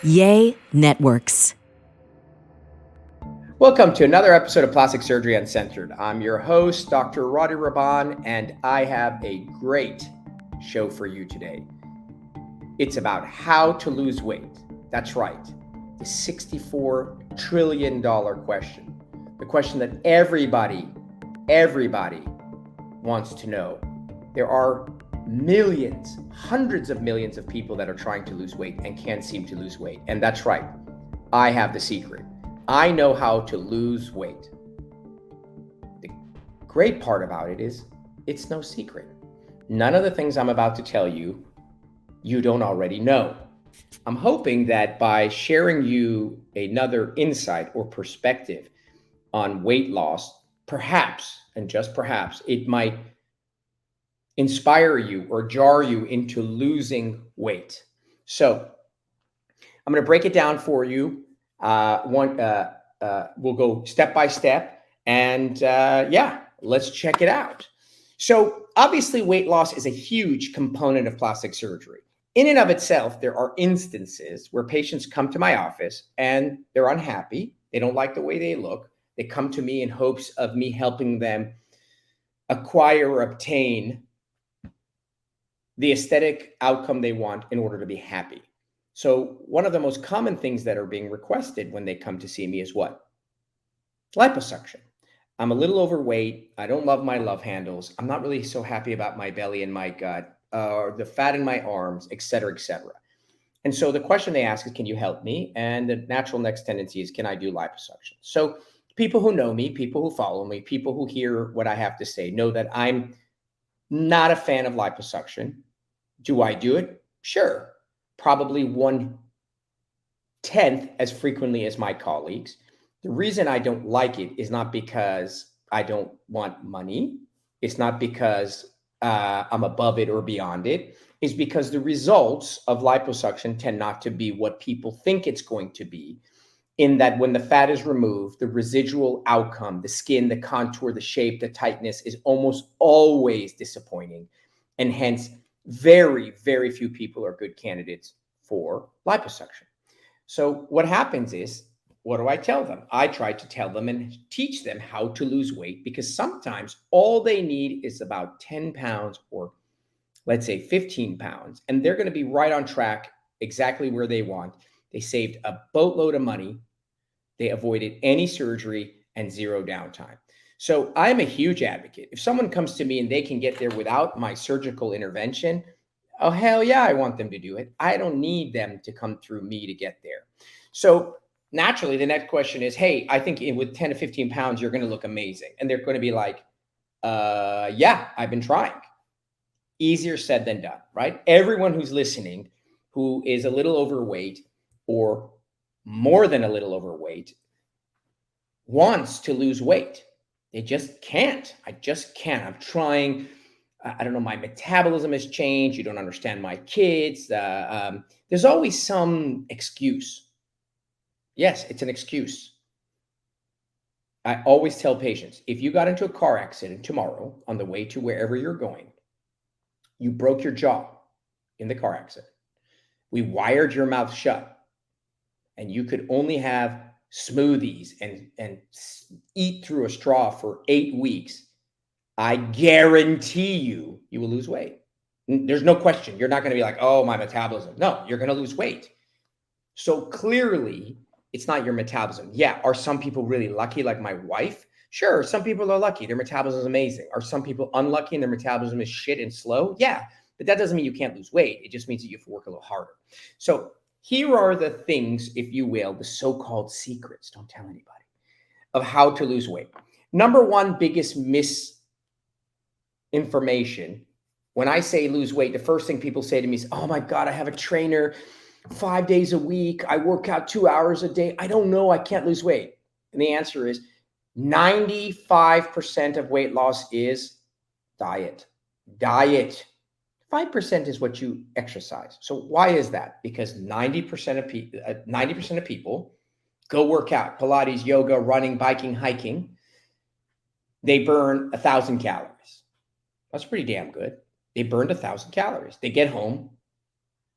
Yay Networks. Welcome to another episode of Plastic Surgery Uncensored. I'm your host, Dr. Rady Rahban, and I have a great show for you today. It's about how to lose weight. That's right, the $64 trillion question. The question that everybody wants to know. There are millions, hundreds of millions of people that are trying to lose weight and can't seem to lose weight. And that's right, I have the secret. I know how to lose weight. The great part about it is it's no secret. None of the things I'm about to tell you, you don't already know. I'm hoping that by sharing you another insight or perspective on weight loss, perhaps, and just perhaps, it might inspire you or jar you into losing weight. So I'm going to break it down for you. We'll go step by step, and let's check it out. So obviously weight loss is a huge component of plastic surgery. In and of itself, there are instances where patients come to my office and they're unhappy. They don't like the way they look. They come to me in hopes of me helping them acquire or obtain the aesthetic outcome they want in order to be happy. So one of the most common things that are being requested when they come to see me is what? Liposuction. I'm a little overweight. I don't love my love handles. I'm not really so happy about my belly and my gut, or the fat in my arms, et cetera, et cetera. And so the question they ask is, can you help me? And the natural next tendency is, can I do liposuction? So people who know me, people who follow me, people who hear what I have to say know that I'm not a fan of liposuction. Do I do it? Sure. Probably 1/10 as frequently as my colleagues. The reason I don't like it is not because I don't want money. It's not because I'm above it or beyond it. It's because the results of liposuction tend not to be what people think it's going to be, in that when the fat is removed, the residual outcome, the skin, the contour, the shape, the tightness is almost always disappointing. And hence, very, very few people are good candidates for liposuction. So what happens is, what do I tell them? I try to tell them and teach them how to lose weight, because sometimes all they need is about 10 pounds or let's say 15 pounds, and they're going to be right on track, exactly where they want. They saved a boatload of money. They avoided any surgery and zero downtime. So I'm a huge advocate. If someone comes to me and they can get there without my surgical intervention, oh, hell yeah, I want them to do it. I don't need them to come through me to get there. So naturally, the next question is, hey, I think with 10 to 15 pounds, you're going to look amazing. And they're going to be like, yeah, I've been trying. Easier said than done, right? Everyone who's listening who is a little overweight or more than a little overweight wants to lose weight. They just can't. I just can't. I'm trying. I don't know. My metabolism has changed. You don't understand my kids. There's always some excuse. Yes, it's an excuse. I always tell patients, if you got into a car accident tomorrow on the way to wherever you're going, you broke your jaw in the car accident, we wired your mouth shut, and you could only have smoothies and eat through a straw for 8 weeks, I guarantee you will lose weight. There's no question. You're not going to be like, oh, my metabolism. No, you're going to lose weight. So clearly, it's not your metabolism. Yeah, are some people really lucky, like my wife? Sure, some people are lucky. Their metabolism is amazing. Are some people unlucky and their metabolism is shit and slow? Yeah, but that doesn't mean you can't lose weight. It just means that you have to work a little harder. So here are the things, if you will, the so-called secrets, don't tell anybody, of how to lose weight. Number one biggest misinformation, when I say lose weight, the first thing people say to me is, oh my God, I have a trainer 5 days a week. I work out 2 hours a day. I don't know. I can't lose weight. And the answer is 95% of weight loss is diet. 5% is what you exercise. So why is that? Because 90% of people go work out, Pilates, yoga, running, biking, hiking. They burn 1,000 calories. That's pretty damn good. They burned 1,000 calories. They get home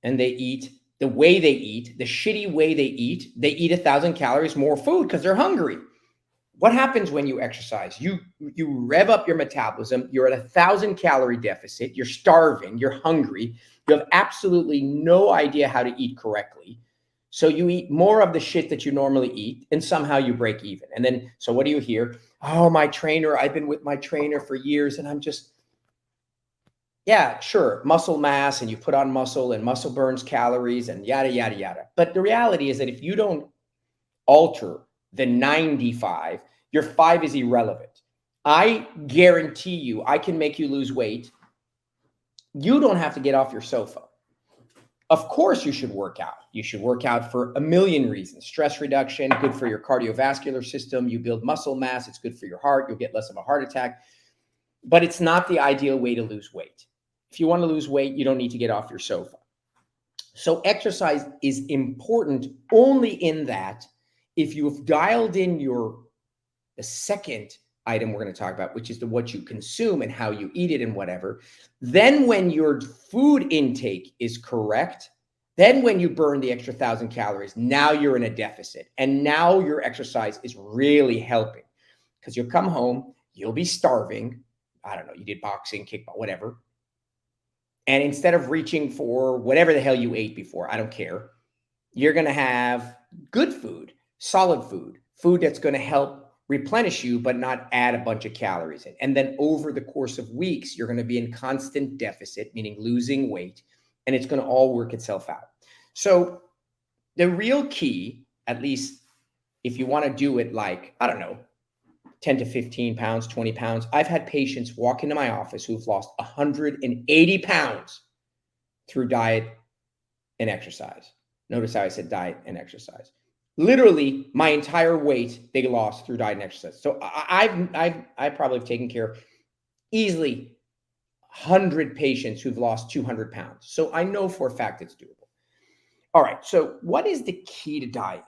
and they eat the way they eat, the shitty way they eat 1,000 calories more food because they're hungry. What happens when you exercise? You rev up your metabolism. You're at 1,000 calorie deficit. You're starving. You're hungry. You have absolutely no idea how to eat correctly. So you eat more of the shit that you normally eat, and somehow you break even. And then, so what do you hear? Oh, my trainer, I've been with my trainer for years, and I'm just, yeah, sure, muscle mass, and you put on muscle, and muscle burns calories, and yada, yada, yada. But the reality is that if you don't alter the 95, your 5 is irrelevant. I guarantee you, I can make you lose weight. You don't have to get off your sofa. Of course, you should work out. You should work out for a million reasons. Stress reduction, good for your cardiovascular system. You build muscle mass. It's good for your heart. You'll get less of a heart attack. But it's not the ideal way to lose weight. If you want to lose weight, you don't need to get off your sofa. So exercise is important only in that if you've dialed in the second item we're going to talk about, which is what you consume and how you eat it and whatever, then when your food intake is correct, then when you burn the extra 1,000 calories, now you're in a deficit. And now your exercise is really helping because you'll come home, you'll be starving. I don't know, you did boxing, kickball, whatever. And instead of reaching for whatever the hell you ate before, I don't care, you're going to have good food, solid food, food that's going to help replenish you, but not add a bunch of calories in. And then over the course of weeks, you're going to be in constant deficit, meaning losing weight, and it's going to all work itself out. So the real key, at least if you want to do it like, I don't know, 10 to 15 pounds, 20 pounds. I've had patients walk into my office who've lost 180 pounds through diet and exercise. Notice how I said diet and exercise. Literally, my entire weight they lost through diet and exercise. So I probably have taken care of easily 100 patients who've lost 200 pounds. So I know for a fact it's doable. All right. So what is the key to diet?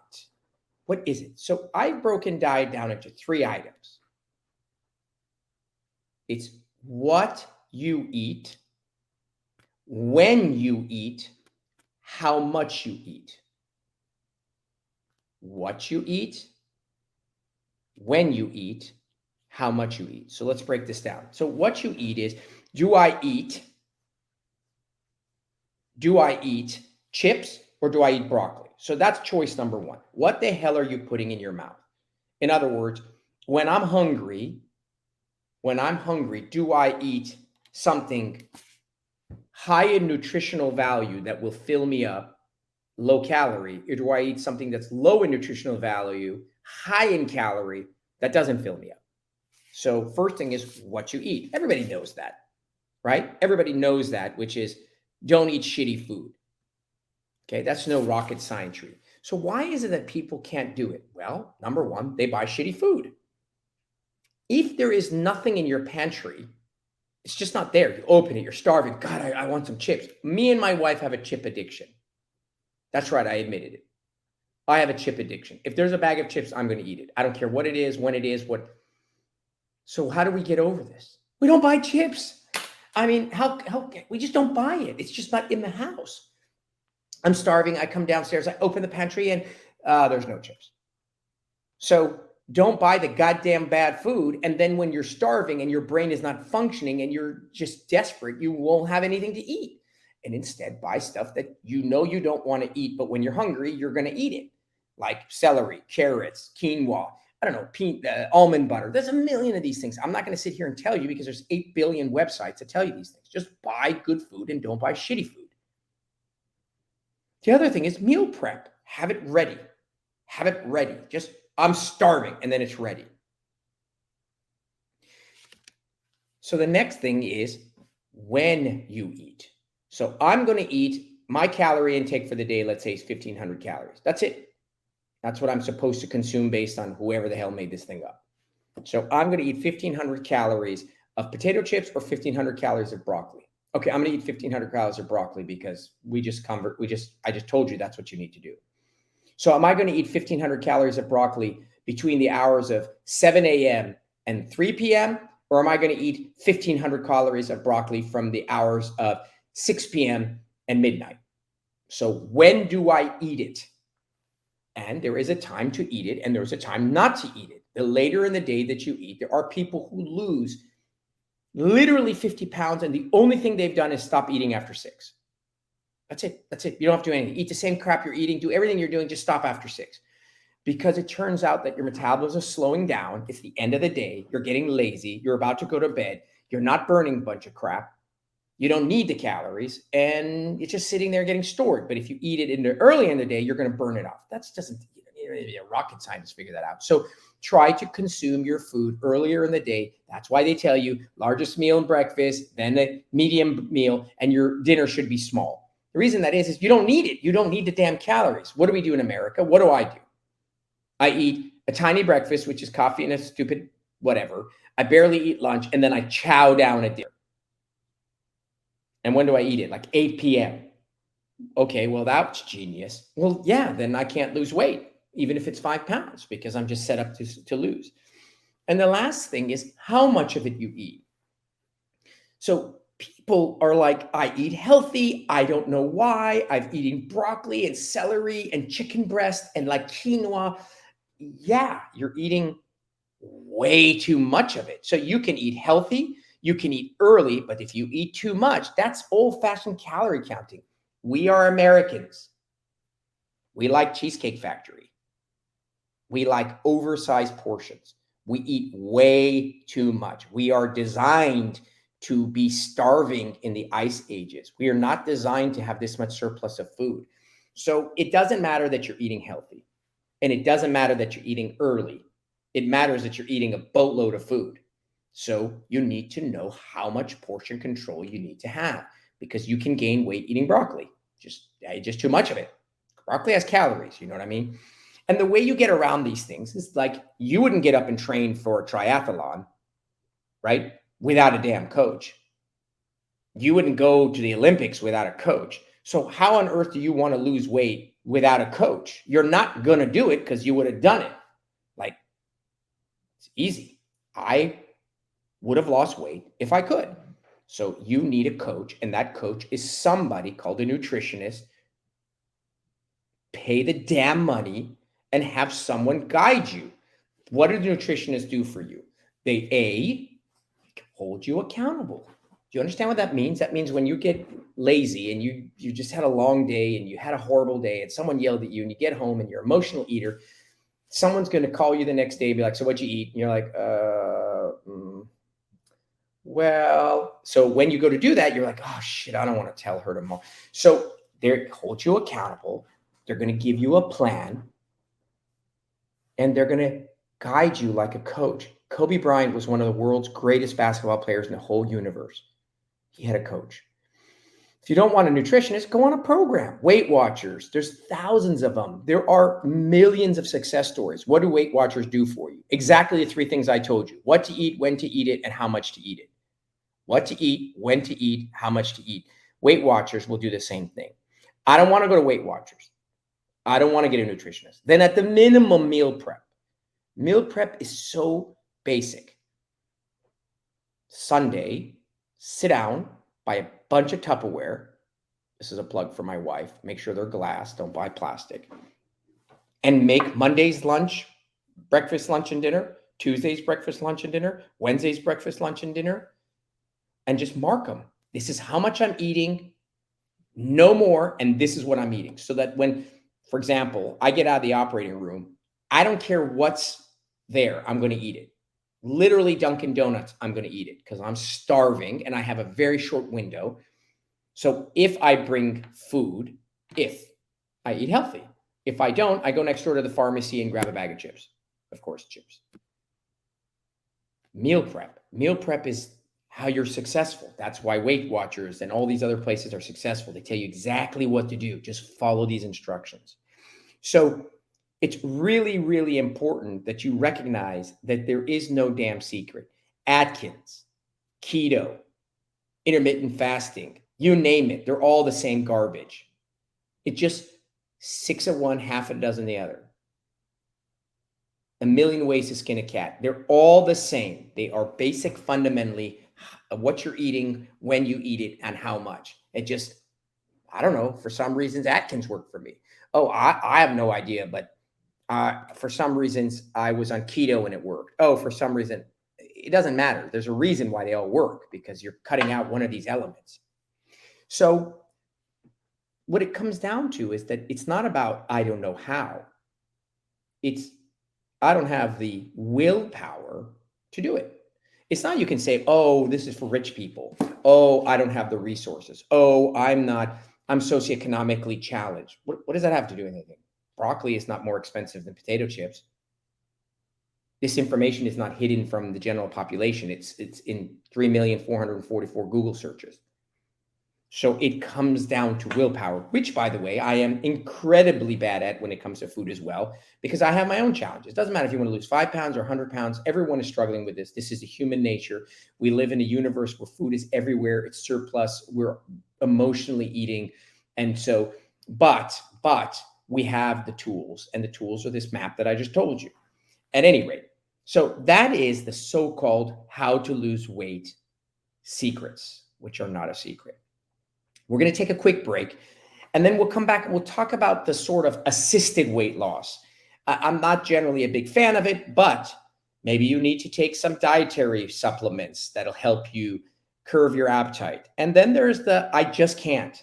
What is it? So I've broken diet down into 3 items. It's what you eat, when you eat, how much you eat. What you eat, when you eat, how much you eat. So let's break this down. So what you eat is, do I eat chips or do I eat broccoli? So that's choice number 1. What the hell are you putting in your mouth? In other words, when I'm hungry, do I eat something high in nutritional value that will fill me up, low calorie, or do I eat something that's low in nutritional value, high in calorie, that doesn't fill me up? So first thing is what you eat. Everybody knows that, right? Everybody knows that, which is don't eat shitty food. Okay, that's no rocket science. So why is it that people can't do it? Well, number 1, they buy shitty food. If there is nothing in your pantry, it's just not there. You open it, you're starving. God, I want some chips. Me and my wife have a chip addiction. That's right, I admitted it. I have a chip addiction. If there's a bag of chips, I'm going to eat it. I don't care what it is, when it is, what. So how do we get over this? We don't buy chips. I mean, how we just don't buy it. It's just not in the house. I'm starving. I come downstairs. I open the pantry and there's no chips. So don't buy the goddamn bad food. And then when you're starving and your brain is not functioning and you're just desperate, you won't have anything to eat. And instead buy stuff that you know you don't want to eat, but when you're hungry, you're going to eat it. Like celery, carrots, quinoa, I don't know, almond butter. There's a million of these things. I'm not going to sit here and tell you because there's 8 billion websites that tell you these things. Just buy good food and don't buy shitty food. The other thing is meal prep. Have it ready. Have it ready. Just, I'm starving, and then it's ready. So the next thing is when you eat. So I'm going to eat, my calorie intake for the day, let's say, is 1,500 calories. That's it. That's what I'm supposed to consume based on whoever the hell made this thing up. So I'm going to eat 1,500 calories of potato chips or 1,500 calories of broccoli. Okay, I'm going to eat 1,500 calories of broccoli because I just told you that's what you need to do. So am I going to eat 1,500 calories of broccoli between the hours of 7 a.m. and 3 p.m.? Or am I going to eat 1,500 calories of broccoli from the hours of 6 p.m. and midnight? So when do I eat it? And there is a time to eat it and there's a time not to eat it. The later in the day that you eat, there are people who lose literally 50 pounds and the only thing they've done is stop eating after 6. That's it. That's it. You don't have to do anything. Eat the same crap you're eating, do everything you're doing, just stop after 6. Because it turns out that your metabolism is slowing down. It's the end of the day. You're getting lazy. You're about to go to bed. You're not burning a bunch of crap. You don't need the calories and it's just sitting there getting stored. But if you eat it early in the day, you're going to burn it off. That's doesn't a rocket scientist figure that out. So try to consume your food earlier in the day. That's why they tell you largest meal and breakfast, then a medium meal, and your dinner should be small. The reason that is you don't need it. You don't need the damn calories. What do we do in America? What do? I eat a tiny breakfast, which is coffee and a stupid whatever. I barely eat lunch, and then I chow down at dinner. And when do I eat it? Like 8 p.m. Okay, well, that's genius. Well, yeah, then I can't lose weight, even if it's 5 pounds, because I'm just set up to lose. And the last thing is how much of it you eat. So people are like, I eat healthy. I don't know why. I've eaten broccoli and celery and chicken breast and like quinoa. Yeah, you're eating way too much of it. So you can eat healthy, you can eat early, but if you eat too much, that's old-fashioned calorie counting. We are Americans. We like Cheesecake Factory. We like oversized portions. We eat way too much. We are designed to be starving in the ice ages. We are not designed to have this much surplus of food. So it doesn't matter that you're eating healthy. And it doesn't matter that you're eating early. It matters that you're eating a boatload of food. So you need to know how much portion control you need to have because you can gain weight eating broccoli. Just too much of it. Broccoli has calories, you know what I mean? And the way you get around these things is like you wouldn't get up and train for a triathlon, right? Without a damn coach. You wouldn't go to the Olympics without a coach. So how on earth do you want to lose weight without a coach? You're not going to do it because you would have done it. Like, it's easy. I would have lost weight if I could. So you need a coach, and that coach is somebody called a nutritionist. Pay the damn money and have someone guide you. What do the nutritionists do for you? They hold you accountable. Do you understand what that means? That means when you get lazy and you just had a long day and you had a horrible day and someone yelled at you and you get home and you're an emotional eater, someone's going to call you the next day and be like, so what'd you eat? And you're like, well, so when you go to do that, you're like, oh shit, I don't want to tell her tomorrow. So they hold you accountable. They're going to give you a plan and they're going to guide you like a coach. Kobe Bryant was one of the world's greatest basketball players in the whole universe. He had a coach. If you don't want a nutritionist, go on a program. Weight Watchers, there's thousands of them. There are millions of success stories. What do Weight Watchers do for you? Exactly the 3 things I told you. What to eat, when to eat it, and how much to eat it. What to eat, when to eat, how much to eat. Weight Watchers will do the same thing. I don't want to go to Weight Watchers. I don't want to get a nutritionist. Then at the minimum, meal prep. Meal prep is so basic. Sunday, sit down, buy a bunch of Tupperware. This is a plug for my wife. Make sure they're glass. Don't buy plastic. And make Monday's lunch, breakfast, lunch, and dinner. Tuesday's breakfast, lunch, and dinner. Wednesday's breakfast, lunch, and dinner. And just mark them. This is how much I'm eating. No more. And this is what I'm eating. So that when, for example, I get out of the operating room, I don't care what's there. I'm going to eat it. Literally Dunkin' Donuts, I'm going to eat it because I'm starving and I have a very short window. So if I bring food, if I eat healthy, if I don't, I go next door to the pharmacy and grab a bag of chips. Of course, chips. Meal prep. Meal prep is how you're successful. That's why Weight Watchers and all these other places are successful. They tell you exactly what to do. Just follow these instructions. So it's really, really important that you recognize that there is no damn secret. Atkins, keto, intermittent fasting, you name it. They're all the same garbage. It just 6 of one, half a dozen the other. A million ways to skin a cat. They're all the same. They are basic fundamentally what you're eating, when you eat it, and how much. It just I don't know. For some reasons, Atkins worked for me. Oh, I have no idea, but for some reasons, I was on keto and it worked. Oh, for some reason, it doesn't matter. There's a reason why they all work, because you're cutting out one of these elements. So what it comes down to is that it's not about I don't know how. It's I don't have the willpower to do it. It's not you can say, oh, this is for rich people. Oh, I don't have the resources. Oh, I'm socioeconomically challenged. What does that have to do with anything? Broccoli is not more expensive than potato chips. This information is not hidden from the general population. It's in 3,444,000 Google searches. So it comes down to willpower, which, by the way, I am incredibly bad at when it comes to food as well, because I have my own challenges. It doesn't matter if you want to lose 5 pounds or 100 pounds. Everyone is struggling with this. This is a human nature. We live in a universe where food is everywhere. It's surplus. We're emotionally eating. And so, but we have the tools, and the tools are this map that I just told you. At any rate, so that is the so-called how to lose weight secrets, which are not a secret. We're going to take a quick break, and then we'll come back and we'll talk about the sort of assisted weight loss. I'm not generally a big fan of it, but maybe you need to take some dietary supplements that'll help you curb your appetite. And then there's the I just can't,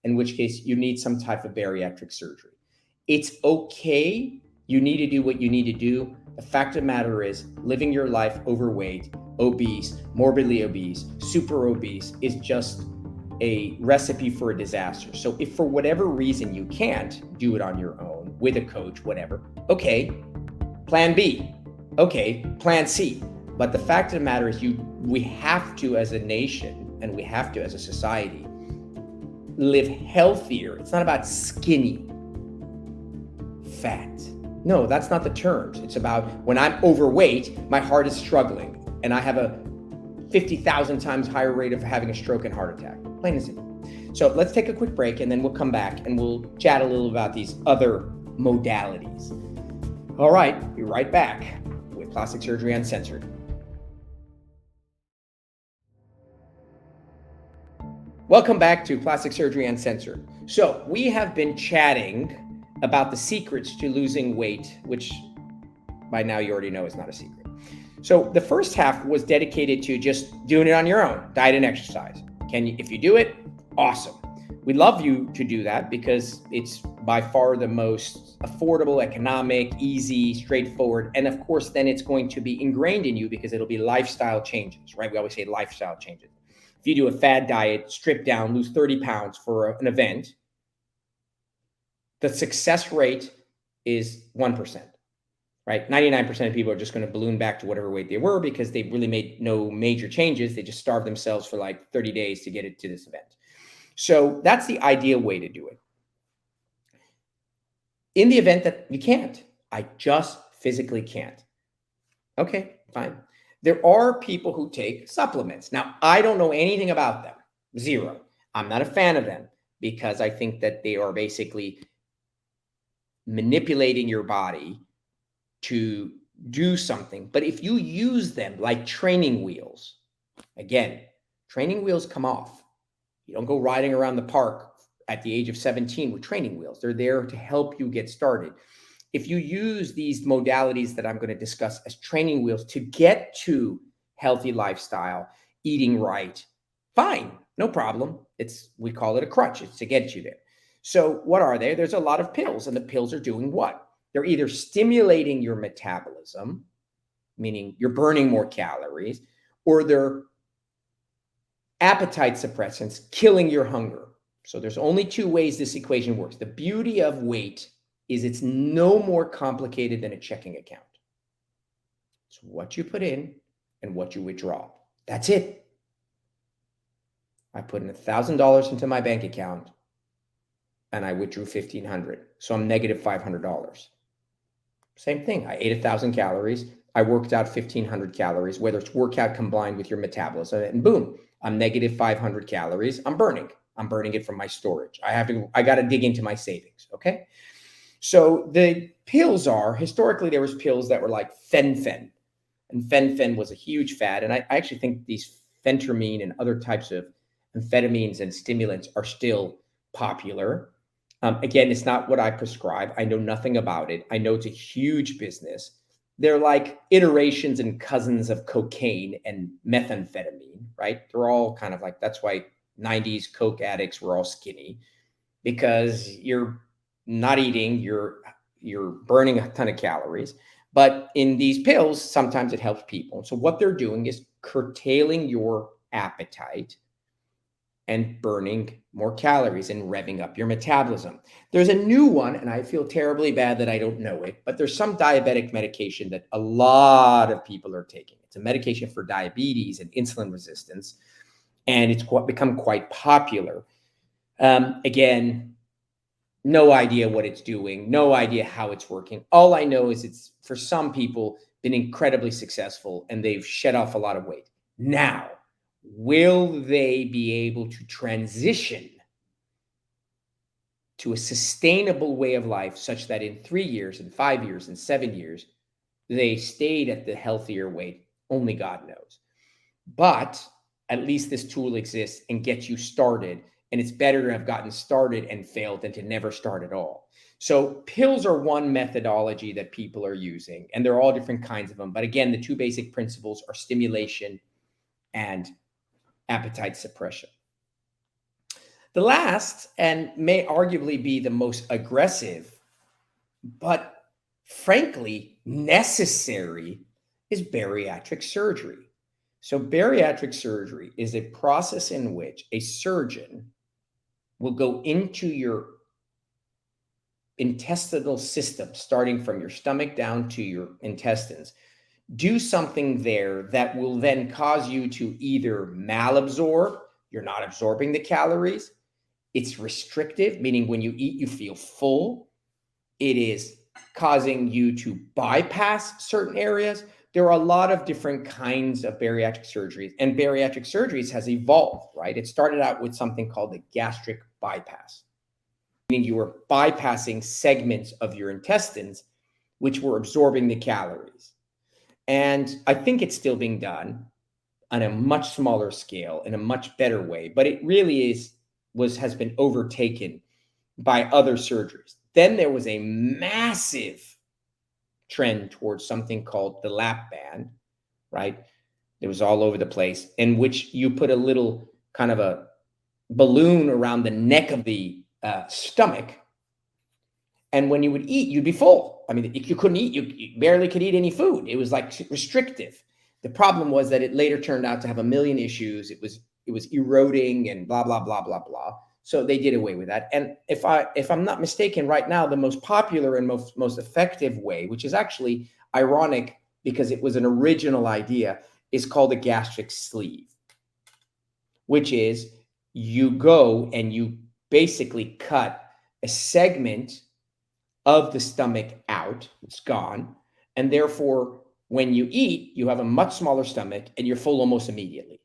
in which case you need some type of bariatric surgery. It's okay. You need to do what you need to do. The fact of the matter is, living your life overweight, obese, morbidly obese, super obese is just a recipe for a disaster. So if for whatever reason you can't do it on your own with a coach, whatever, okay, plan B, okay, plan C. But the fact of the matter is we have to, as a nation, and we have to as a society, live healthier. It's not about skinny fat. No, that's not the terms. It's about when I'm overweight, my heart is struggling, and I have a 50,000 times higher rate of having a stroke and heart attack. Plain and simple. So let's take a quick break, and then we'll come back and we'll chat a little about these other modalities. All right, be right back with Plastic Surgery Uncensored. Welcome back to Plastic Surgery Uncensored. So we have been chatting about the secrets to losing weight, which by now you already know is not a secret. So the first half was dedicated to just doing it on your own, diet and exercise. If you do it, awesome. We'd love you to do that because it's by far the most affordable, economic, easy, straightforward. And of course, then it's going to be ingrained in you because it'll be lifestyle changes, right? We always say lifestyle changes. If you do a fad diet, strip down, lose 30 pounds for an event, the success rate is 1%, right? 99% of people are just going to balloon back to whatever weight they were because they really made no major changes. They just starved themselves for like 30 days to get it to this event. So that's the ideal way to do it. In the event that you can't, I just physically can't. Okay, fine. There are people who take supplements. Now, I don't know anything about them. Zero. I'm not a fan of them because I think that they are basically manipulating your body to do something. But if you use them like training wheels, again, training wheels come off. You don't go riding around the park at the age of 17 with training wheels. They're there to help you get started. If you use these modalities that I'm going to discuss as training wheels to get to healthy lifestyle, eating right, fine, no problem. We call it a crutch. It's to get you there. So what are they? There's a lot of pills, and the pills are doing what? They're either stimulating your metabolism, meaning you're burning more calories, or they're appetite suppressants, killing your hunger. So there's only two ways this equation works. The beauty of weight is it's no more complicated than a checking account. It's what you put in and what you withdraw. That's it. I put in $1,000 into my bank account and I withdrew $1,500. So I'm negative $500. Same thing. I ate 1,000 calories. I worked out 1,500 calories, whether it's workout combined with your metabolism, and boom, I'm negative 500 calories. I'm burning it from my storage. I got to dig into my savings. Okay. So the pills historically, there was pills that were like fen-phen, and fen-phen was a huge fad. And I actually think these phentermine and other types of amphetamines and stimulants are still popular. Again, it's not what I prescribe. I know nothing about it. I know it's a huge business. They're like iterations and cousins of cocaine and methamphetamine, right? They're all kind of like, that's why 90s Coke addicts were all skinny, because you're not eating, you're burning a ton of calories. But in these pills, sometimes it helps people. So what they're doing is curtailing your appetite and burning more calories and revving up your metabolism. There's a new one, and I feel terribly bad that I don't know it, but there's some diabetic medication that a lot of people are taking. It's a medication for diabetes and insulin resistance, and it's become quite popular. Again, no idea what it's doing, no idea how it's working. All I know is it's, for some people, been incredibly successful and they've shed off a lot of weight. Now, will they be able to transition to a sustainable way of life such that in 3 years and 5 years and 7 years, they stayed at the healthier weight? Only God knows. But at least this tool exists and gets you started. And it's better to have gotten started and failed than to never start at all. So pills are one methodology that people are using, and there are all different kinds of them. But again, the two basic principles are stimulation and appetite suppression. The last, and may arguably be the most aggressive, but frankly necessary, is bariatric surgery. So bariatric surgery is a process in which a surgeon will go into your intestinal system, starting from your stomach down to your intestines, do something there that will then cause you to either malabsorb, you're not absorbing the calories. It's restrictive, meaning when you eat, you feel full. It is causing you to bypass certain areas. There are a lot of different kinds of bariatric surgeries, and bariatric surgeries has evolved, right? It started out with something called the gastric bypass, meaning you were bypassing segments of your intestines, which were absorbing the calories. And I think it's still being done on a much smaller scale in a much better way, but it really has been overtaken by other surgeries. Then there was a massive trend towards something called the lap band, right? It was all over the place, in which you put a little kind of a balloon around the neck of the stomach. And when you would eat, you'd be full. I mean, you couldn't eat, you barely could eat any food. It was like restrictive. The problem was that it later turned out to have a million issues. It was eroding and blah, blah, blah, blah, blah. So they did away with that. And if I'm not mistaken, right now, the most popular and most effective way, which is actually ironic because it was an original idea, is called a gastric sleeve, which is you go and you basically cut a segment of the stomach out. It's gone. And therefore, when you eat, you have a much smaller stomach and you're full almost immediately.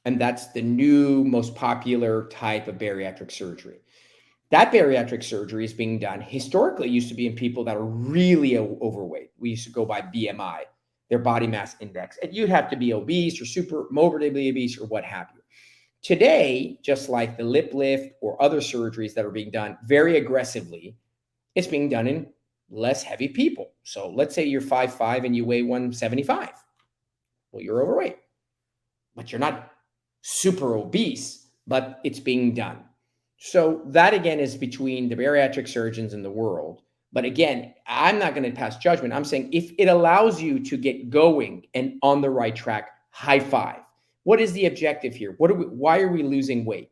And that's the new, most popular type of bariatric surgery. That bariatric surgery is being done, historically used to be in people that are really overweight. We used to go by BMI, their body mass index. And you'd have to be obese or super morbidly obese or what have you. Today, just like the lip lift or other surgeries that are being done very aggressively, it's being done in less heavy people. So let's say you're 5'5" and you weigh 175. Well, you're overweight, but you're not super obese, but it's being done. So that, again, is between the bariatric surgeons in the world. But again, I'm not going to pass judgment. I'm saying if it allows you to get going and on the right track, high five. What is the objective here? Why are we losing weight?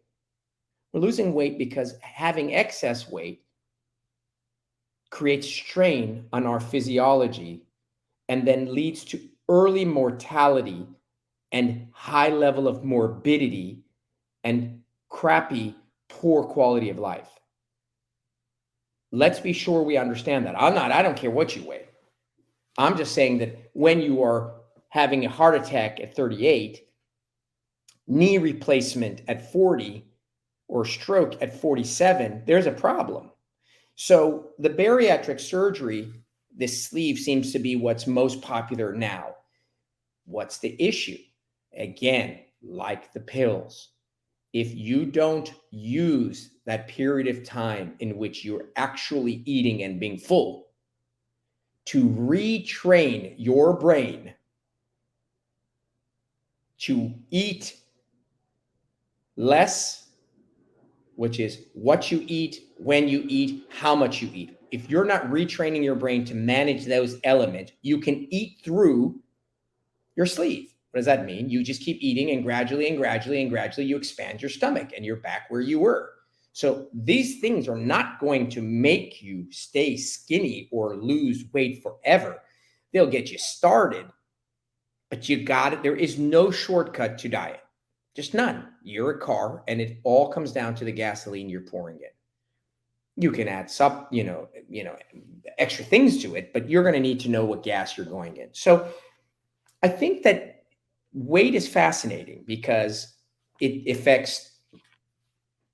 We're losing weight because having excess weight creates strain on our physiology and then leads to early mortality and high level of morbidity and crappy, poor quality of life. Let's be sure we understand that. I don't care what you weigh. I'm just saying that when you are having a heart attack at 38, knee replacement at 40, or stroke at 47, there's a problem. So the bariatric surgery, this sleeve seems to be what's most popular now. What's the issue? Again, like the pills, if you don't use that period of time in which you're actually eating and being full to retrain your brain to eat less, which is what you eat, when you eat, how much you eat. If you're not retraining your brain to manage those elements, you can eat through your sleeve. What does that mean? You just keep eating, and gradually you expand your stomach and you're back where you were. So these things are not going to make you stay skinny or lose weight forever. They'll get you started, but you got it. There is no shortcut to diet, just none. You're a car, and it all comes down to the gasoline you're pouring in. You can add some, extra things to it, but you're going to need to know what gas you're going in. So I think that weight is fascinating because it affects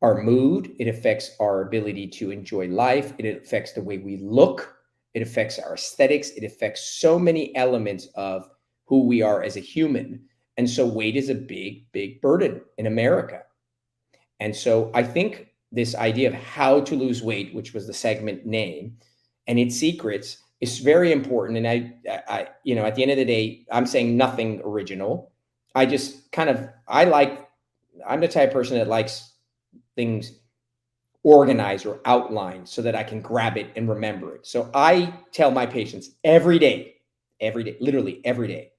our mood. It affects our ability to enjoy life. It affects the way we look. It affects our aesthetics. It affects so many elements of who we are as a human. And so weight is a big, big burden in America. And so I think this idea of how to lose weight, which was the segment name, and its secrets is very important. And I at the end of the day, I'm saying nothing original. I'm the type of person that likes things organized or outlined so that I can grab it and remember it. So I tell my patients every day, literally every day,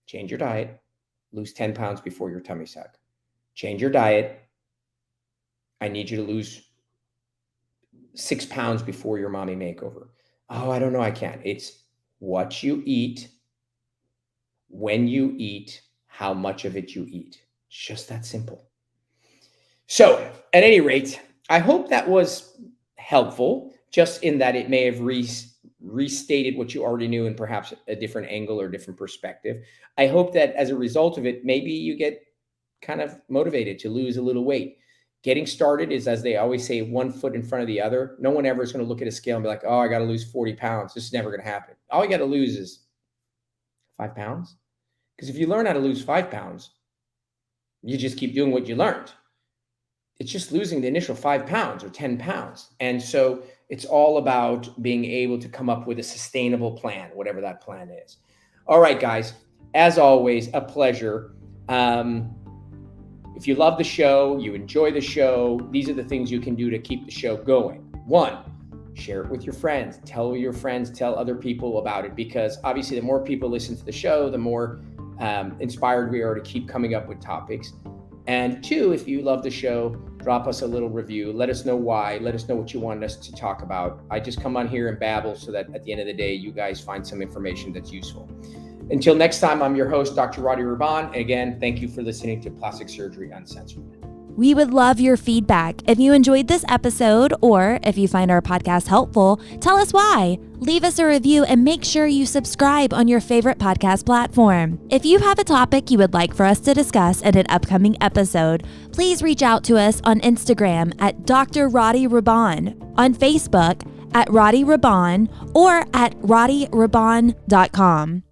change your diet, lose 10 pounds before your tummy suck. Change your diet. I need you to lose 6 pounds before your mommy makeover. Oh, I don't know, I can't. It's what you eat, when you eat, how much of it you eat. It's just that simple. So at any rate, I hope that was helpful, just in that it may have restated what you already knew in perhaps a different angle or different perspective. I hope that as a result of it, maybe you get kind of motivated to lose a little weight. Getting started is, as they always say, one foot in front of the other. No one ever is going to look at a scale and be like, oh, I got to lose 40 pounds. This is never going to happen. All you got to lose is 5 pounds. Because if you learn how to lose 5 pounds, you just keep doing what you learned. It's just losing the initial 5 pounds or 10 pounds. And so it's all about being able to come up with a sustainable plan, whatever that plan is. All right, guys, as always, a pleasure. If you love the show, you enjoy the show, these are the things you can do to keep the show going. 1, share it with your friends. Tell your friends, tell other people about it, because obviously the more people listen to the show, the more inspired we are to keep coming up with topics. And 2, if you love the show, drop us a little review. Let us know why. Let us know what you want us to talk about. I just come on here and babble so that at the end of the day, you guys find some information that's useful. Until next time, I'm your host, Dr. Rady Rahban. Again, thank you for listening to Plastic Surgery Uncensored. We would love your feedback. If you enjoyed this episode, or if you find our podcast helpful, tell us why. Leave us a review and make sure you subscribe on your favorite podcast platform. If you have a topic you would like for us to discuss in an upcoming episode, please reach out to us on Instagram at Dr. Rady Rahban, on Facebook at Rady Rahban, or at RadyRahban.com.